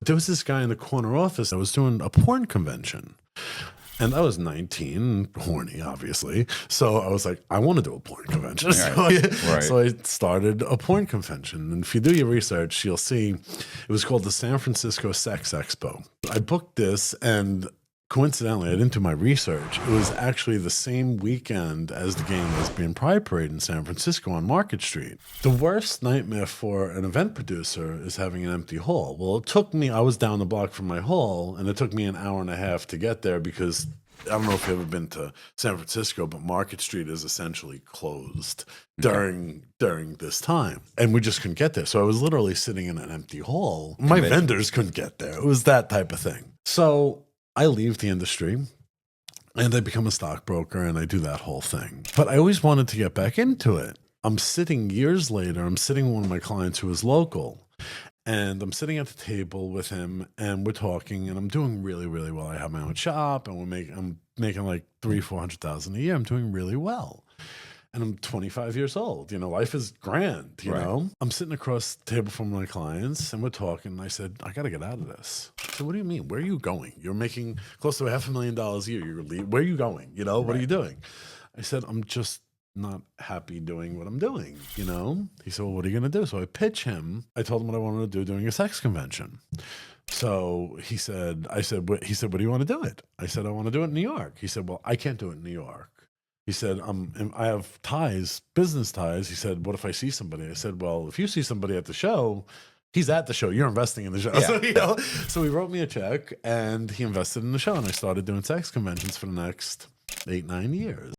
there was this guy in the corner office that was doing a porn convention. And I was 19, horny, obviously. So I was like, I want to do a porn convention. So I started a porn convention. And if you do your research, you'll see it was called the San Francisco Sex Expo. I booked this, and coincidentally, I didn't do my research. It was actually the same weekend as the Gay and Lesbian Pride Parade in San Francisco on Market Street. The worst nightmare for an event producer is having an empty hall. Well, it took me, I was down the block from my hall, and it took me an hour and a half to get there because I don't know if you've ever been to San Francisco, but Market Street is essentially closed during this time. And we just couldn't get there. So I was literally sitting in an empty hall. My vendors couldn't get there. It was that type of thing. So I leave the industry and I become a stockbroker and I do that whole thing. But I always wanted to get back into it. I'm sitting years later, I'm sitting with one of my clients who is local, and I'm sitting at the table with him and we're talking, and I'm doing really, really well. I have my own shop and I'm making like $300,000-400,000 a year. I'm doing really well. And I'm 25 years old. You know, life is grand, you know? I'm sitting across the table from my clients and we're talking. And I said, I got to get out of this. So what do you mean? Where are you going? You're making close to $500,000 a year. You're leaving. Where are you going? You know, what are you doing? I said, I'm just not happy doing what I'm doing, you know? He said, well, what are you going to do? So I pitch him. I told him what I wanted to do during a sex convention. So he said, what do you want to do it? I said, I want to do it in New York. He said, well, I can't do it in New York. He said, I have ties, business ties. He said, what if I see somebody? I said, well, if you see somebody at the show, he's at the show. You're investing in the show. Yeah. So he wrote me a check and he invested in the show. And I started doing sex conventions for the next 8-9 years.